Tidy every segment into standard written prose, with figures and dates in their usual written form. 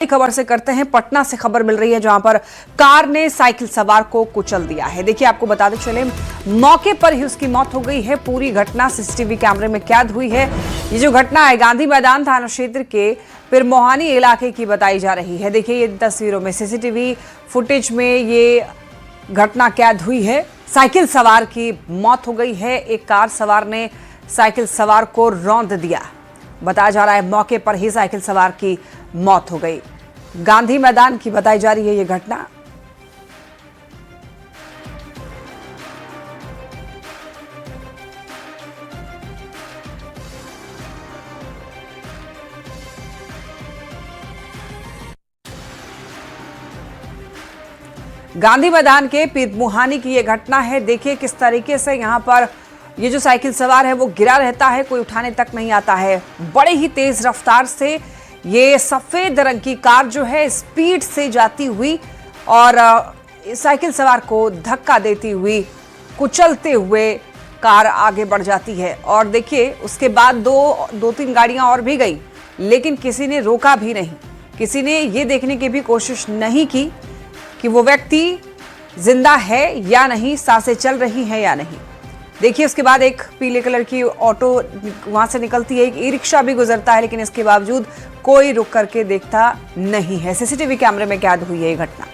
खबर से करते हैं। पटना से खबर मिल रही है जहां पर कार ने साइकिल सवार को कुचल दिया है। देखिए, आपको बताते चले, मौके पर ही उसकी मौत हो गई है। पूरी घटना सीसीटीवी कैमरे में कैद हुई है। ये जो घटना है गांधी मैदान थाना क्षेत्र के पिरमोहानी इलाके की बताई जा रही है। देखिए, ये तस्वीरों में सीसीटीवी फुटेज में ये घटना कैद हुई है। साइकिल सवार की मौत हो गई है। एक कार सवार ने साइकिल सवार को रौंद दिया। बताया जा रहा है मौके पर ही साइकिल सवार की मौत हो गई। गांधी मैदान की बताई जा रही है ये घटना। गांधी मैदान के पिरमोहानी की ये घटना है। देखिए किस तरीके से यहां पर ये जो साइकिल सवार है वो गिरा रहता है, कोई उठाने तक नहीं आता है। बड़े ही तेज रफ्तार से ये सफेद रंग की कार जो है स्पीड से जाती हुई और साइकिल सवार को धक्का देती हुई, कुचलते हुए कार आगे बढ़ जाती है। और देखिए उसके बाद दो तीन गाड़ियां और भी गई, लेकिन किसी ने रोका भी नहीं। किसी ने ये देखने की भी कोशिश नहीं की कि वो व्यक्ति जिंदा है या नहीं, सांसें चल रही हैं या नहीं। देखिए उसके बाद एक पीले कलर की ऑटो वहां से निकलती है, एक ई रिक्शा भी गुजरता है, लेकिन इसके बावजूद कोई रुक करके देखता नहीं है। सीसीटीवी कैमरे में कैद हुई है ये घटना।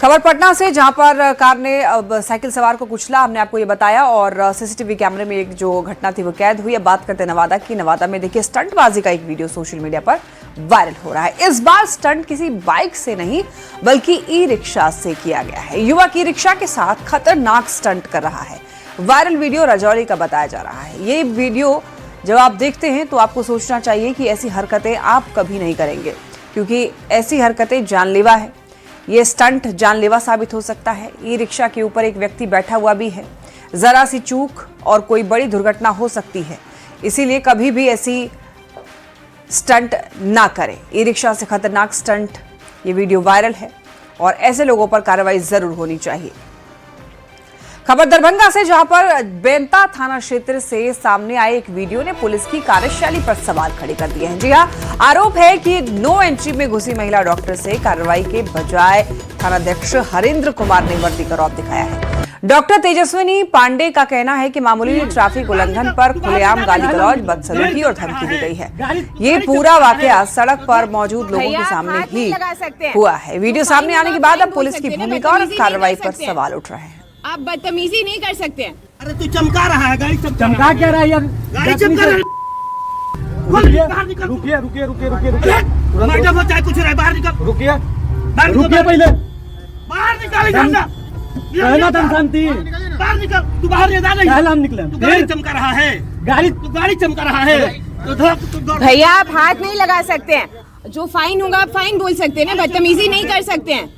खबर पटना से, जहां पर कार ने अब साइकिल सवार को कुचला, हमने आपको ये बताया, और सीसीटीवी कैमरे में एक जो घटना थी वो कैद हुई है। बात करते हैं नवादा की। नवादा में देखिए स्टंटबाजी का एक वीडियो सोशल मीडिया पर वायरल हो रहा है। इस बार स्टंट किसी बाइक से नहीं बल्कि ई रिक्शा से किया गया है। युवक ई रिक्शा के साथ खतरनाक स्टंट कर रहा है। वायरल वीडियो रजौली का बताया जा रहा है। ये वीडियो जब आप देखते हैं तो आपको सोचना चाहिए कि ऐसी हरकतें आप कभी नहीं करेंगे, क्योंकि ऐसी हरकतें जानलेवा है। ये स्टंट जानलेवा साबित हो सकता है। ई रिक्शा के ऊपर एक व्यक्ति बैठा हुआ भी है। जरा सी चूक और कोई बड़ी दुर्घटना हो सकती है, इसीलिए कभी भी ऐसी स्टंट ना करें। ई रिक्शा से खतरनाक स्टंट, ये वीडियो वायरल है और ऐसे लोगों पर कार्रवाई जरूर होनी चाहिए। खबर दरभंगा से, जहां पर बेंता थाना क्षेत्र से सामने आए एक वीडियो ने पुलिस की कार्यशैली पर सवाल खड़े कर दिए हैं। जी हां, आरोप है कि नो एंट्री में घुसी महिला डॉक्टर से कार्रवाई के बजाय थानाध्यक्ष हरेंद्र कुमार ने वर्दी का रौब दिखाया है। डॉक्टर तेजस्विनी पांडे का कहना है कि मामूली ट्रैफिक उल्लंघन पर खुलेआम गाली गलौज, बदसलूकी और धमकी दी गई है। ये पूरा वाकया सड़क पर मौजूद लोगों के सामने ही हुआ है। वीडियो सामने आने के बाद अब पुलिस की भूमिका और कार्रवाई पर सवाल उठ रहे हैं। आप बदतमीजी नहीं कर सकते हैं। अरे तू चमका रहा है, गाड़ी चमका क्या रहा है यार? गाड़ी चमका रहा है। रुकिए रुकिए रुकिए रुकिए रुकिए, मैडम चाहे कुछ रहे, बाहर निकल। रुकिए रुकिए, पहले बाहर निकाल। पहला तो शांति, बाहर निकल। तू बाहर नहीं जा। पहला हम निकले। तू गाड़ी चमका रहा है, गाड़ी चमका रहा है। भैया आप हाथ नहीं लगा सकते हैं। जो फाइन होगा आप फाइन बोल सकते हैं ना, बदतमीजी नहीं कर सकते हैं।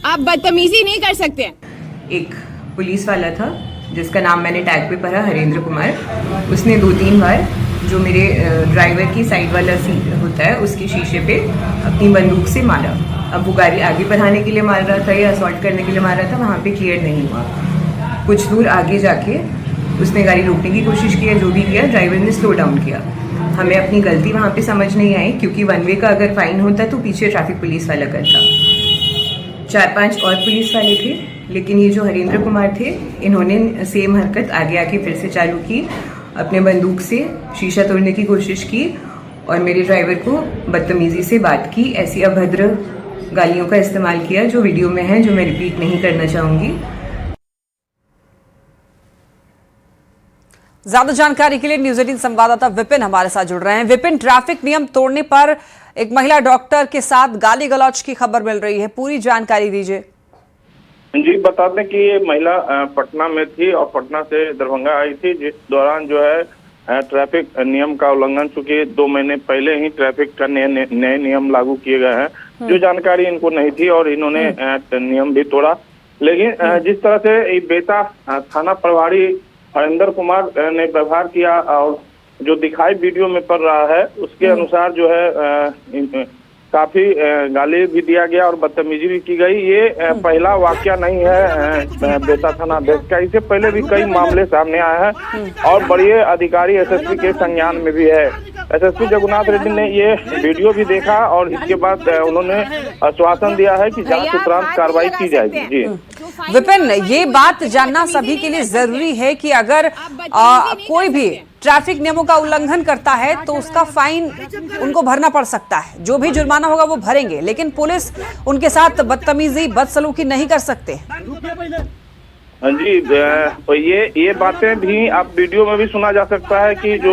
आप बदतमीजी नहीं कर सकते हैं। एक पुलिस वाला था जिसका नाम मैंने टैग पे पढ़ा, हरेंद्र कुमार। उसने 2-3 बार जो मेरे ड्राइवर की साइड वाला सीट होता है उसके शीशे पे अपनी बंदूक से मारा। अब वो गाड़ी आगे बढ़ाने के लिए मार रहा था या असॉल्ट करने के लिए मार रहा था, वहाँ पे क्लियर नहीं हुआ। कुछ दूर आगे जाके उसने गाड़ी रोकने की कोशिश की, जो भी किया ड्राइवर ने स्लो डाउन किया। हमें अपनी गलती वहाँ पे समझ नहीं आई, क्योंकि 1 वे का अगर फाइन होता तो पीछे ट्रैफिक पुलिस वाला करता। 4-5 और पुलिस वाले थे, लेकिन ये जो हरेंद्र कुमार थे इन्होंने सेम हरकत आगे आके फिर से चालू की। अपने बंदूक से शीशा तोड़ने की कोशिश की और मेरे ड्राइवर को बदतमीजी से बात की। ऐसी अभद्र गालियों का इस्तेमाल किया जो वीडियो में है, जो मैं रिपीट नहीं करना चाहूंगी। ज्यादा जानकारी के लिए न्यूज़ 18 संवाददाता विपिन हमारे साथ जुड़ रहे हैं। विपिन, ट्रैफिक नियम तोड़ने पर एक महिला डॉक्टर के साथ गाली गलौज की खबर मिल रही है, पूरी जानकारी दीजिए। जी, बता दें कि ये महिला पटना में थी और पटना से दरभंगा आई थी, जिस दौरान जो है ट्रैफिक नियम का उल्लंघन, चूंकि 2 महीने पहले ही ट्रैफिक का नए नियम लागू किए गए हैं, जो जानकारी इनको नहीं थी और इन्होंने नियम भी तोड़ा। लेकिन जिस तरह से बेता थाना प्रभारी हरेंद्र कुमार ने व्यवहार किया और जो दिखाई वीडियो में पड़ रहा है उसके अनुसार जो है काफी गाली भी दिया गया और बदतमीजी भी की गई। ये पहला वाकया नहीं है बेता थाना अध्यक्ष का, इससे पहले भी कई मामले सामने आए हैं और बड़े अधिकारी एसएसपी के संज्ञान में भी है। एसएसपी जगन्नाथ रेड्डी ने ये वीडियो भी देखा और इसके बाद उन्होंने आश्वासन दिया है कि जांच उपरांत कार्रवाई की जाएगी। जी विपिन, ये बात जानना सभी के लिए जरूरी है कि अगर कोई भी ट्रैफिक नियमों का उल्लंघन करता है तो उसका फाइन उनको भरना पड़ सकता है, जो भी जुर्माना होगा वो भरेंगे, लेकिन पुलिस उनके साथ बदतमीजी बदसलूकी नहीं कर सकते। हाँ जी, ये बातें भी आप वीडियो में भी सुना जा सकता है कि जो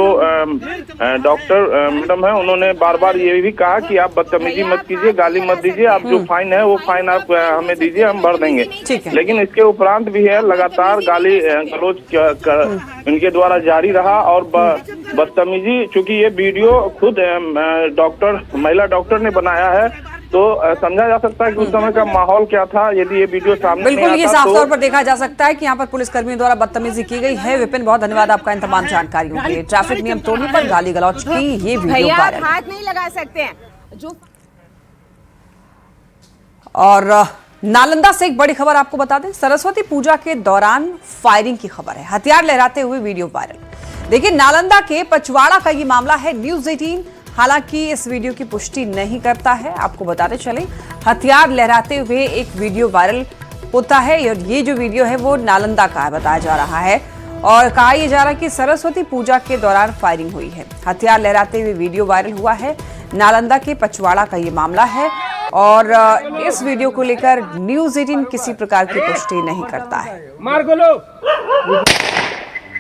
डॉक्टर मैडम है उन्होंने बार बार ये भी कहा कि आप बदतमीजी मत कीजिए, गाली मत दीजिए, आप जो फाइन है वो फाइन आप हमें दीजिए, हम भर देंगे। लेकिन इसके उपरांत भी है लगातार गाली गलौज इनके द्वारा जारी रहा और बदतमीजी, चूंकि ये वीडियो खुद महिला डॉक्टर ने बनाया है तो समझा जा सकता है कि उस समय का माहौल क्या था यदि ये वीडियो सामने बिल्कुल नहीं ये आता साफ तो। तौर पर देखा जा सकता है कि यहाँ पर पुलिस कर्मियों द्वारा बदतमीजी की गई है। विपिन, बहुत धन्यवाद आपका इन तमाम जानकारियों के लिए। ट्रैफिक नियम तोड़ने पर गाली गलौज की ये वीडियो भैया वायरल। हाथ नहीं लगा सकते हैं जो। और नालंदा से एक बड़ी खबर आपको बता दें, सरस्वती पूजा के दौरान फायरिंग की खबर है, हथियार लहराते हुए वीडियो वायरल। देखिए, नालंदा के पचवाड़ा का ये मामला है। न्यूज़ 18 हालांकि इस वीडियो की पुष्टि नहीं करता है। आपको बताते चले, हथियार लहराते हुए एक वीडियो वायरल होता है और ये जो वीडियो है वो नालंदा का बताया जा रहा है और कहा यह जा रहा है कि सरस्वती पूजा के दौरान फायरिंग हुई है। हथियार लहराते हुए वीडियो वायरल हुआ है। नालंदा के पचवाड़ा का ये मामला है और इस वीडियो को लेकर न्यूज़ 18 किसी प्रकार की पुष्टि नहीं करता है। मार गोलो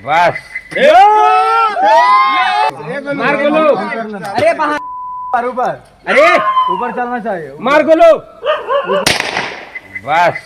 बस मार गोलो। अरे बाहर ऊपर, अरे ऊपर चलना चाहिए। मार गोलो बस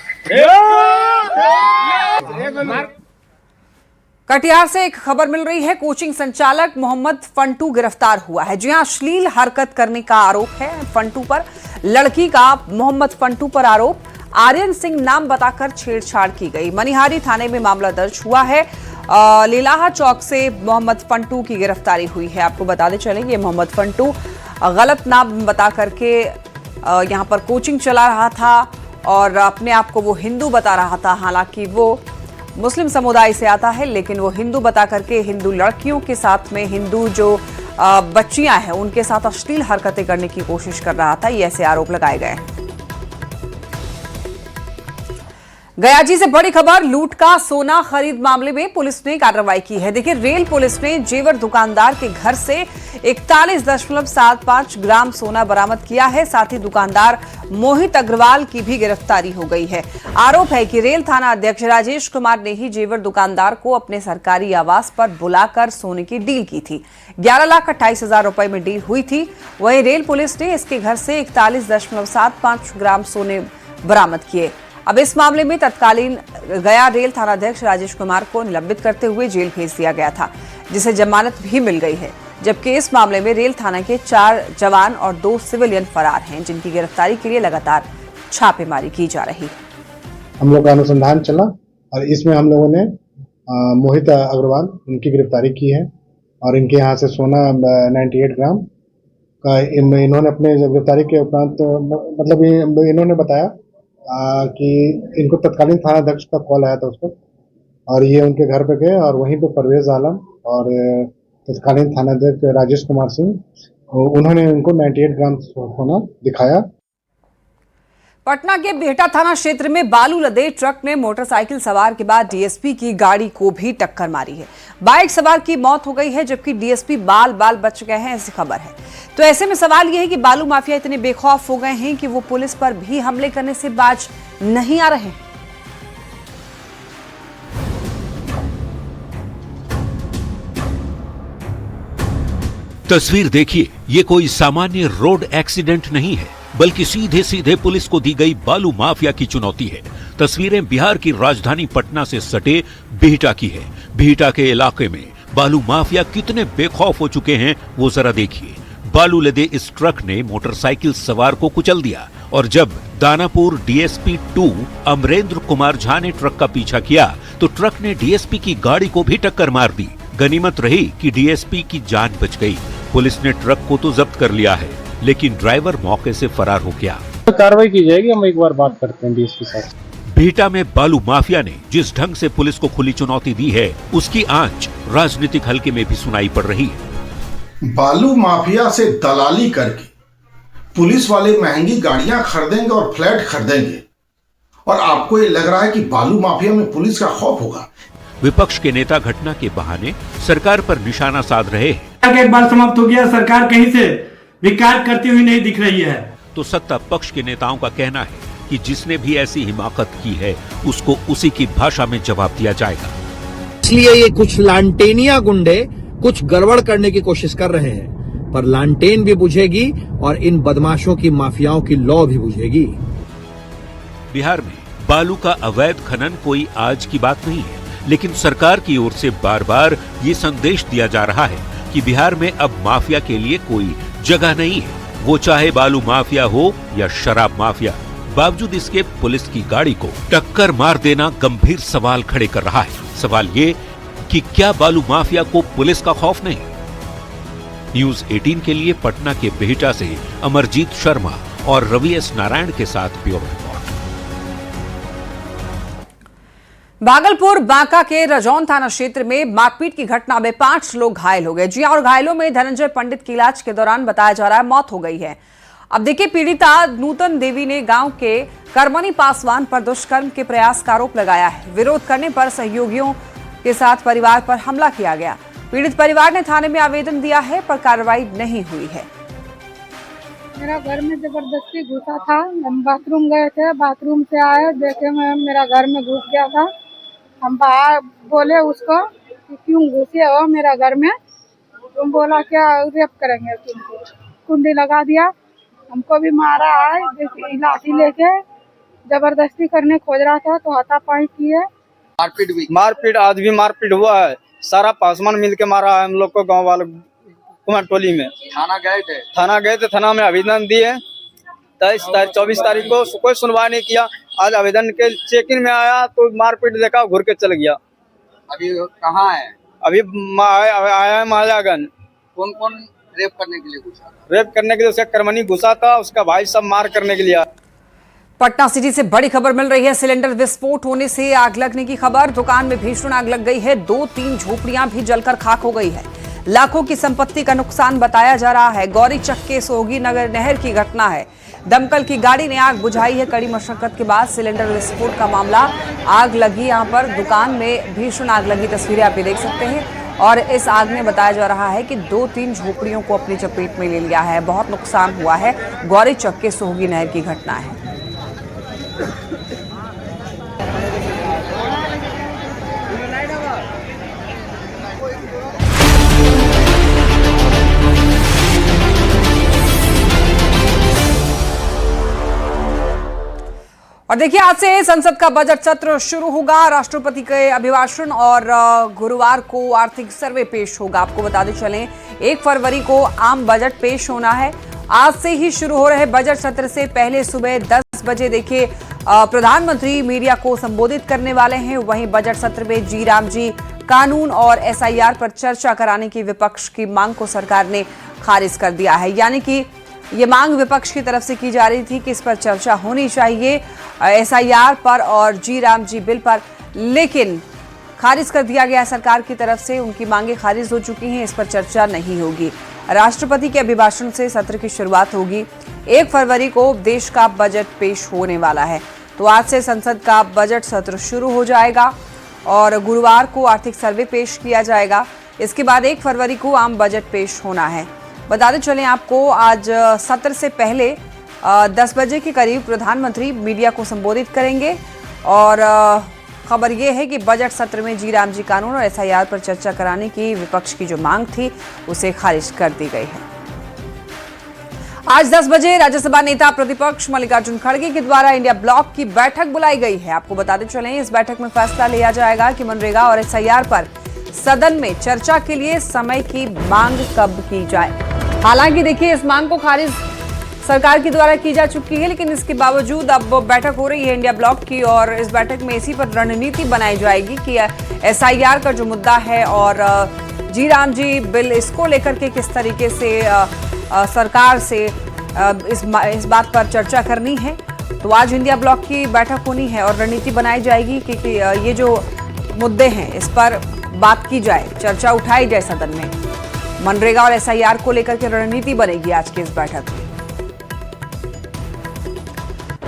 कटिहार से एक खबर मिल रही है। कोचिंग संचालक मोहम्मद फंटू गिरफ्तार हुआ है। जी हां, अश्लील हरकत करने का आरोप है फंटू पर। लड़की का मोहम्मद फंटू पर आरोप, आर्यन सिंह नाम बताकर छेड़छाड़ की गई। मनिहारी थाने में मामला दर्ज हुआ है। लीलाहा चौक से मोहम्मद फंटू की गिरफ्तारी हुई है। आपको बताते चलेंगे, मोहम्मद फंटू गलत नाम बता करके यहाँ पर कोचिंग चला रहा था और अपने आप को वो हिंदू बता रहा था। हालांकि वो मुस्लिम समुदाय से आता है, लेकिन वो हिंदू बता करके हिंदू लड़कियों के साथ में हिंदू जो बच्चियां हैं उनके साथ अश्लील हरकतें करने की कोशिश कर रहा था। ये ऐसे आरोप लगाए गए हैं। गयाजी से बड़ी खबर, लूट का सोना खरीद मामले में पुलिस ने कार्रवाई की है। देखिए, रेल पुलिस ने जेवर दुकानदार के घर से 41.75 ग्राम सोना बरामद किया है। साथ ही दुकानदार मोहित अग्रवाल की भी गिरफ्तारी हो गई है। आरोप है कि रेल थाना अध्यक्ष राजेश कुमार ने ही जेवर दुकानदार को अपने सरकारी आवास पर बुलाकर सोने की डील की थी। 11,28,000 रुपए में डील हुई थी। वहीं रेल पुलिस ने इसके घर से 41.75 ग्राम सोने बरामद किए। अब इस मामले में तत्कालीन गया रेल थानाध्यक्ष राजेश कुमार को निलंबित करते हुए जेल भेज दिया गया था, जिसे जमानत भी मिल गई है। जबकि इस मामले में रेल थाना के 4 जवान और 2 सिविलियन फरार हैं, जिनकी गिरफ्तारी के लिए लगातार छापेमारी की जा रही है। हम लोग का अनुसंधान चला और इसमें हम लोगों ने मोहित अग्रवाल उनकी गिरफ्तारी की है और इनके यहाँ से सोना 98 ग्राम का इन्होंने अपने गिरफ्तारी के उपरांत मतलब इन्होंने बताया कि इनको तत्कालीन थानाध्यक्ष का कॉल आया था उस पर और ये उनके घर पे गए और वहीं पे परवेज आलम और तत्कालीन थानाध्यक्ष राजेश कुमार सिंह उन्होंने उनको 98 ग्राम सोना दिखाया। पटना के बिहटा थाना क्षेत्र में बालू लदे ट्रक ने मोटरसाइकिल सवार के बाद डीएसपी की गाड़ी को भी टक्कर मारी है। बाइक सवार की मौत हो गई है, जबकि डीएसपी बाल बाल बच गए हैं, ऐसी खबर है। तो ऐसे में सवाल यह है कि बालू माफिया इतने बेखौफ हो गए हैं कि वो पुलिस पर भी हमले करने से बाज नहीं आ रहे। तस्वीर देखिए, ये कोई सामान्य रोड एक्सीडेंट नहीं है, बल्कि सीधे सीधे पुलिस को दी गई बालू माफिया की चुनौती है। तस्वीरें बिहार की राजधानी पटना से सटे बिहटा की है। बिहटा के इलाके में बालू माफिया कितने बेखौफ हो चुके हैं वो जरा देखिए। बालू लदे इस ट्रक ने मोटरसाइकिल सवार को कुचल दिया और जब दानापुर डीएसपी 2 अमरेंद्र कुमार झा ने ट्रक का पीछा किया तो ट्रक ने डीएसपी की गाड़ी को भी टक्कर मार दी। गनीमत रही कि डीएसपी की जान बच गई। पुलिस ने ट्रक को तो जब्त कर लिया है, लेकिन ड्राइवर मौके से फरार हो गया। कार्रवाई की जाएगी, हम एक बार बात करते हैं डीएसपी साहब। बिहटा में बालू माफिया ने जिस ढंग से पुलिस को खुली चुनौती दी है, उसकी आंच राजनीतिक हलके में भी सुनाई पड़ रही है। बालू माफिया से दलाली करके पुलिस वाले महंगी गाड़ियां खरीदेंगे और फ्लैट खरीदेंगे, और आपको ये लग रहा है कि बालू माफिया में पुलिस का खौफ होगा। विपक्ष के नेता घटना के बहाने सरकार पर निशाना साध रहे हैं। एक बार समाप्त हो गया, सरकार कहीं से विकार करती हुई नहीं दिख रही है। तो सत्ता पक्ष के नेताओं का कहना है कि जिसने भी ऐसी हिमाकत की है उसको उसी की भाषा में जवाब दिया जाएगा। इसलिए ये कुछ लालटेनिया गुंडे कुछ गड़बड़ करने की कोशिश कर रहे हैं, पर लालटेन भी बुझेगी और इन बदमाशों की माफियाओं की लौ भी बुझेगी। बिहार में बालू का अवैध खनन कोई आज की बात नहीं है, लेकिन सरकार की ओर से बार बार ये संदेश दिया जा रहा है कि बिहार में अब माफिया के लिए कोई जगह नहीं है, वो चाहे बालू माफिया हो या शराब माफिया। बावजूद इसके पुलिस की गाड़ी को टक्कर मार देना गंभीर सवाल खड़े कर रहा है। सवाल ये कि क्या बालू माफिया को पुलिस का खौफ नहीं? न्यूज़ 18 के लिए पटना के बिहटा से अमरजीत शर्मा और रवि एस नारायण के साथ ब्यूरो रिपोर्ट। भागलपुर बांका के रजौन थाना क्षेत्र में मारपीट की घटना में 5 लोग घायल हो गए। जी और घायलों में धनंजय पंडित की इलाज के दौरान बताया जा रहा है मौत हो गई है। अब देखिए, पीड़िता नूतन देवी ने गांव के करमनी पासवान पर दुष्कर्म के प्रयास का आरोप लगाया है। विरोध करने पर सहयोगियों के साथ परिवार पर हमला किया गया। पीड़ित परिवार ने थाने में आवेदन दिया है, पर कार्रवाई नहीं हुई है। मेरा घर में जबरदस्ती घुसा था। हम बाथरूम गए थे, बाथरूम से आए, देखे मैं मेरा घर में घुस गया था। हम बाहर बोले उसको कि क्यों घुसे हो मेरा घर में? तुम बोला क्या रेप करेंगे तुमको। कुंडी लगा दिया, हमको भी मारा है, लाठी लेके जबरदस्ती करने खोज रहा था तो हाथापाई किए। मारपीट आज भी मारपीट हुआ है, सारा पासवान मिल के मारा है हम लोग को, गाँव वाले कुमार टोली में। थाना गए थे, थाना में आवेदन दिए। 24 तारीख को कोई सुनवाई नहीं किया। आज आवेदन के चेकिंग में आया तो मारपीट देखा, घुर के चल गया। अभी कहाँ है? अभी आया है महाजागन। कौन कौन रेप करने के लिए घुसा? रेप करने के लिए उसका करमनी घुसा था, उसका भाई सब मार करने के लिए। पटना सिटी से बड़ी खबर मिल रही है। सिलेंडर विस्फोट होने से आग लगने की खबर। दुकान में भीषण आग लग गई है। 2-3 झोपड़ियां भी जलकर खाक हो गई है। लाखों की संपत्ति का नुकसान बताया जा रहा है। गौरी चक्के सोगी नगर नहर की घटना है। दमकल की गाड़ी ने आग बुझाई है। कड़ी मशक्कत के बाद सिलेंडर विस्फोट का मामला। आग लगी यहां पर दुकान में भीषण आग लगी, तस्वीरें आप ये देख सकते हैं। और इस आग में बताया जा रहा है कि 2-3 झोपड़ियों को अपनी चपेट में ले लिया है। बहुत नुकसान हुआ है। गौरी चक्के सोगी नहर की घटना है। और देखिए, आज से संसद का बजट सत्र शुरू होगा। राष्ट्रपति के अभिभाषण और गुरुवार को आर्थिक सर्वे पेश होगा। आपको बताते चलें, 1 फरवरी को आम बजट पेश होना है। आज से ही शुरू हो रहे बजट सत्र से पहले सुबह 10 बजे देखिए प्रधानमंत्री मीडिया को संबोधित करने वाले हैं। वहीं बजट सत्र में जी राम जी कानून और SIR पर चर्चा कराने की विपक्ष की मांग को सरकार ने खारिज कर दिया है। यानी कि ये मांग विपक्ष की तरफ से की जा रही थी कि इस पर चर्चा होनी चाहिए, SIR पर और जी राम जी बिल पर, लेकिन खारिज कर दिया गया सरकार की तरफ से। उनकी मांगे खारिज हो चुकी हैं, इस पर चर्चा नहीं होगी। राष्ट्रपति के अभिभाषण से सत्र की शुरुआत होगी। 1 फरवरी को देश का बजट पेश होने वाला है। तो आज से संसद का बजट सत्र शुरू हो जाएगा और गुरुवार को आर्थिक सर्वे पेश किया जाएगा। इसके बाद 1 फरवरी को आम बजट पेश होना है। बताते चलें आपको, आज सत्र से पहले 10 बजे के करीब प्रधानमंत्री मीडिया को संबोधित करेंगे। और खबर यह है कि बजट सत्र में जी राम जी कानून और SIR पर चर्चा कराने की विपक्ष की जो मांग थी उसे खारिज कर दी गई है। आज 10 बजे राज्यसभा नेता प्रतिपक्ष मल्लिकार्जुन खड़गे के द्वारा इंडिया ब्लॉक की बैठक बुलाई गई है। आपको बताते चलें, इस बैठक में फैसला लिया जाएगा कि मनरेगा और SIR पर सदन में चर्चा के लिए समय की मांग कब की जाए। हालांकि देखिए, इस मांग को खारिज सरकार के द्वारा की जा चुकी है, लेकिन इसके बावजूद अब बैठक हो रही है इंडिया ब्लॉक की और इस बैठक में इसी पर रणनीति बनाई जाएगी कि SIR का जो मुद्दा है और जी राम जी बिल, इसको लेकर के किस तरीके से सरकार से इस बात पर चर्चा करनी है। तो आज इंडिया ब्लॉक की बैठक होनी है और रणनीति बनाई जाएगी कि ये जो मुद्दे हैं इस पर बात की जाए, चर्चा उठाई जाए सदन में। मनरेगा और SIR को लेकर के रणनीति बनेगी आज की इस बैठक में।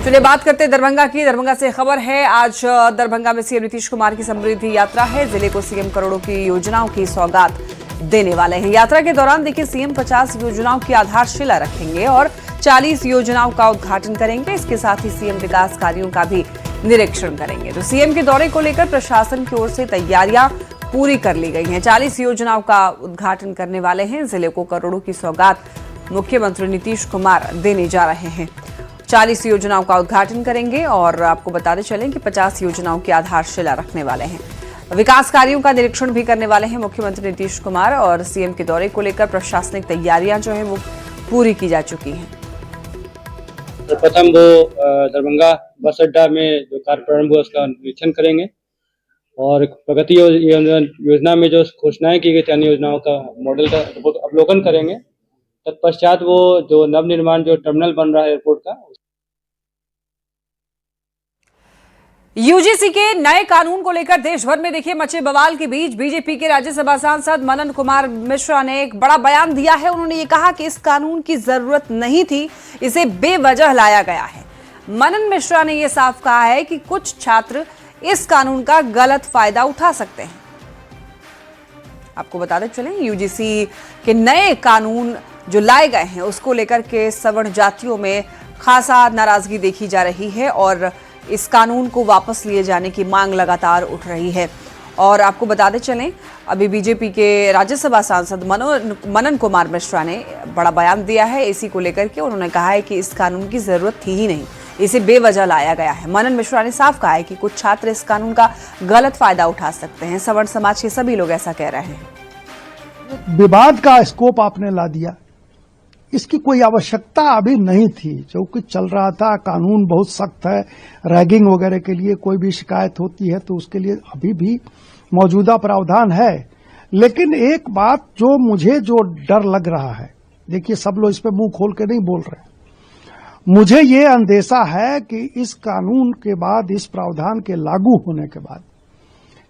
चलिए बात करते हैं दरभंगा की। दरभंगा से खबर है, आज दरभंगा में सीएम नीतीश कुमार की समृद्धि यात्रा है। जिले को सीएम करोड़ों की योजनाओं की सौगात देने वाले हैं। यात्रा के दौरान देखिए सीएम 50 योजनाओं की आधारशिला रखेंगे और 40 योजनाओं का उद्घाटन करेंगे। इसके साथ ही सीएम विकास कार्यों का भी निरीक्षण करेंगे। तो सीएम के दौरे को लेकर प्रशासन की ओर से तैयारियां पूरी कर ली गई हैं। 40 योजनाओं का उद्घाटन करने वाले हैं। जिले को करोड़ों की सौगात मुख्यमंत्री नीतीश कुमार देने जा रहे हैं। 40 योजनाओं का उद्घाटन करेंगे और आपको बताते चलें कि 50 योजनाओं की आधारशिला रखने वाले हैं। विकास कार्यों का निरीक्षण भी करने वाले हैं मुख्यमंत्री नीतीश कुमार और सीएम के दौरे को लेकर प्रशासनिक तैयारियां जो है वो पूरी की जा चुकी हैं। तो प्रथम वो दरभंगा बस अड्डा में जो कार्य प्रारंभ हुआ उसका निरीक्षण करेंगे और प्रगति योजना में जो घोषणाएं की गई थी अन्य योजनाओं का मॉडल का अवलोकन करेंगे। तत्पश्चात वो जो नवनिर्माण जो टर्मिनल बन रहा है एयरपोर्ट का। यूजीसी के नए कानून को लेकर देश भर में देखिए मचे बवाल के बीच बीजेपी के राज्यसभा सांसद मनन कुमार मिश्रा ने एक बड़ा बयान दिया है। उन्होंने ये कहा कि इस कानून की जरूरत नहीं थी, इसे बेवजह लाया गया है। मनन मिश्रा ने यह साफ कहा है कि कुछ छात्र इस कानून का गलत फायदा उठा सकते हैं। आपको बताते चलें यूजीसी के नए कानून जो लाए गए हैं उसको लेकर के सवर्ण जातियों में खासा नाराजगी देखी जा रही है और इस कानून को वापस लिए जाने की मांग लगातार उठ रही है। और आपको बताते चलें अभी बीजेपी के राज्यसभा सांसद मनन कुमार मिश्रा ने बड़ा बयान दिया है इसी को लेकर के। उन्होंने कहा है कि इस कानून की जरूरत थी ही नहीं, इसे बेवजह लाया गया है। मनन मिश्रा ने साफ कहा है कि कुछ छात्र इस कानून का गलत फायदा उठा सकते हैं। सवर्ण समाज के सभी लोग ऐसा कह रहे हैं। विवाद का स्कोप आपने ला दिया, इसकी कोई आवश्यकता अभी नहीं थी। जो कुछ चल रहा था, कानून बहुत सख्त है, रैगिंग वगैरह के लिए कोई भी शिकायत होती है तो उसके लिए अभी भी मौजूदा प्रावधान है। लेकिन एक बात जो मुझे जो डर लग रहा है, देखिए सब लोग इस पे मुंह खोल के नहीं बोल रहे, मुझे ये अंदेशा है कि इस कानून के बाद, इस प्रावधान के लागू होने के बाद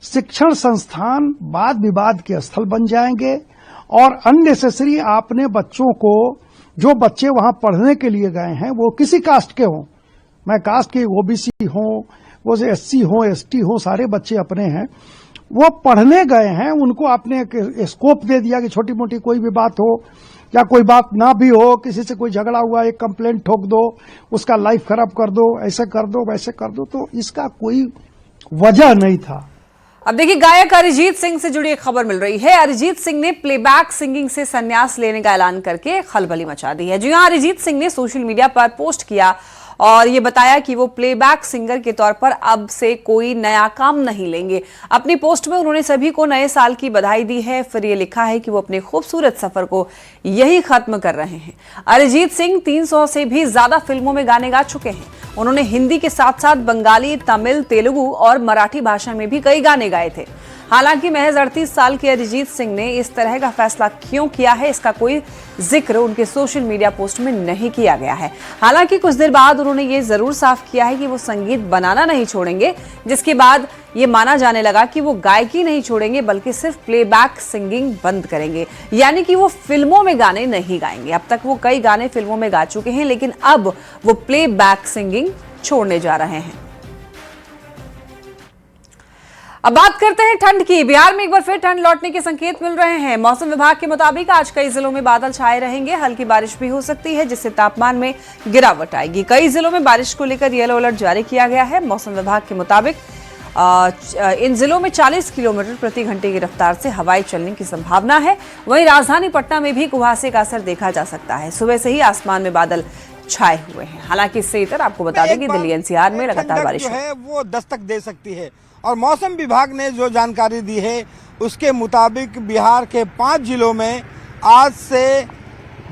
शिक्षण संस्थान वाद विवाद के स्थल बन जाएंगे और अननेसेसरी आपने बच्चों को, जो बच्चे वहां पढ़ने के लिए गए हैं वो किसी कास्ट के हों, मैं कास्ट के ओबीसी हों, वो एससी हों, एसटी हों, सारे बच्चे अपने हैं, वो पढ़ने गए हैं, उनको आपने एक स्कोप दे दिया कि छोटी मोटी कोई भी बात हो या कोई बात ना भी हो, किसी से कोई झगड़ा हुआ एक कंप्लेंट ठोक दो, उसका लाइफ खराब कर दो, ऐसे कर दो वैसे कर दो, तो इसका कोई वजह नहीं था। अब देखिए गायक अरिजीत सिंह से जुड़ी एक खबर मिल रही है। अरिजीत सिंह ने प्लेबैक सिंगिंग से संन्यास लेने का ऐलान करके खलबली मचा दी है। जी हां, अरिजीत सिंह ने सोशल मीडिया पर पोस्ट किया और ये बताया कि वो प्लेबैक सिंगर के तौर पर अब से कोई नया काम नहीं लेंगे। अपनी पोस्ट में उन्होंने सभी को नए साल की बधाई दी है। फिर ये लिखा है कि वो अपने खूबसूरत सफर को यही खत्म कर रहे हैं। अरिजीत सिंह 300 से भी ज्यादा फिल्मों में गाने गा चुके हैं। उन्होंने हिंदी के साथ साथ बंगाली, तमिल, तेलुगु और मराठी भाषा में भी कई गाने गाए थे। हालांकि महज 38 साल के अरिजीत सिंह ने इस तरह का फैसला क्यों किया है, इसका कोई जिक्र उनके सोशल मीडिया पोस्ट में नहीं किया गया है। हालांकि कुछ देर बाद उन्होंने ये जरूर साफ किया है कि वो संगीत बनाना नहीं छोड़ेंगे, जिसके बाद ये माना जाने लगा कि वो गायकी नहीं छोड़ेंगे बल्कि सिर्फ प्लेबैक सिंगिंग बंद करेंगे, यानी कि वो फिल्मों में गाने नहीं गाएंगे। अब तक वो कई गाने फिल्मों में गा चुके हैं, लेकिन अब वो प्लेबैक सिंगिंग छोड़ने जा रहे हैं। अब बात करते हैं ठंड की। बिहार में एक बार फिर ठंड लौटने के संकेत मिल रहे हैं। मौसम विभाग के मुताबिक आज कई जिलों में बादल छाए रहेंगे, हल्की बारिश भी हो सकती है जिससे तापमान में गिरावट आएगी। कई जिलों में बारिश को लेकर येलो अलर्ट जारी किया गया है। मौसम विभाग के मुताबिक इन जिलों में 40 किलोमीटर प्रति घंटे की रफ्तार से हवाएं चलने की संभावना है। वहीं राजधानी पटना में भी कुहासे का असर देखा जा सकता है। सुबह से ही आसमान में बादल छाए हुए हैं। हालांकि इससे इतर आपको बता दें कि दिल्ली एनसीआर में लगातार बारिश है वो दस्तक दे सकती है और मौसम विभाग ने जो जानकारी दी है उसके मुताबिक बिहार के 5 जिलों में आज से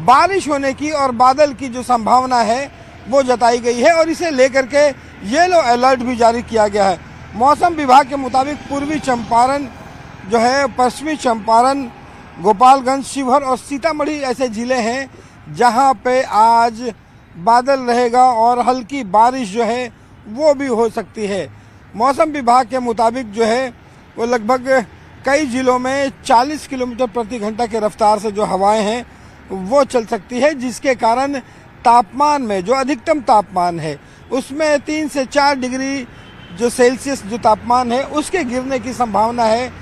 बारिश होने की और बादल की जो संभावना है वो जताई गई है और इसे लेकर के येलो अलर्ट भी जारी किया गया है। मौसम विभाग के मुताबिक पूर्वी चंपारण जो है, पश्चिमी चंपारण, गोपालगंज, शिवहर और सीतामढ़ी ऐसे जिले हैं जहां पे आज बादल रहेगा और हल्की बारिश जो है वो भी हो सकती है। मौसम विभाग के मुताबिक जो है वो लगभग कई जिलों में 40 किलोमीटर प्रति घंटा के रफ्तार से जो हवाएं हैं वो चल सकती है, जिसके कारण तापमान में जो अधिकतम तापमान है उसमें 3 से 4 डिग्री जो सेल्सियस जो तापमान है उसके गिरने की संभावना है,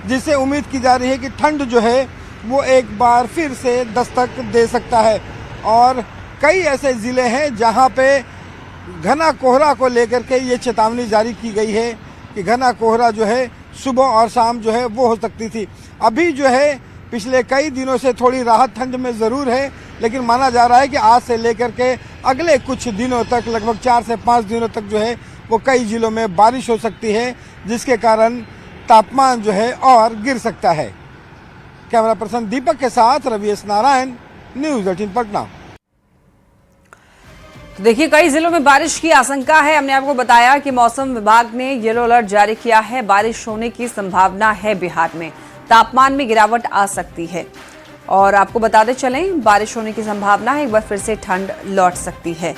जिससे उम्मीद की जा रही है कि ठंड जो है वो एक बार फिर से दस्तक दे सकता है। और कई ऐसे ज़िले हैं जहां पे घना कोहरा को लेकर के ये चेतावनी जारी की गई है कि घना कोहरा जो है सुबह और शाम जो है वो हो सकती थी। अभी जो है पिछले कई दिनों से थोड़ी राहत ठंड में ज़रूर है, लेकिन माना जा रहा है कि आज से लेकर के अगले कुछ दिनों तक, लगभग 4 से 5 दिनों तक जो है वो कई जिलों में बारिश हो सकती है, जिसके कारण तापमान जो है और गिर सकता है। कैमरा पर्सन दीपक के साथ रवि एस नारायण, न्यूज़ 18 पटना। तो देखिए, कई जिलों में बारिश की आशंका है। हमने आपको बताया कि मौसम विभाग ने येलो अलर्ट जारी किया है, बारिश होने की संभावना है। बिहार में तापमान में गिरावट आ सकती है और आपको बताते चलें, बारिश होने की संभावना है, एक बार फिर से ठंड लौट सकती है।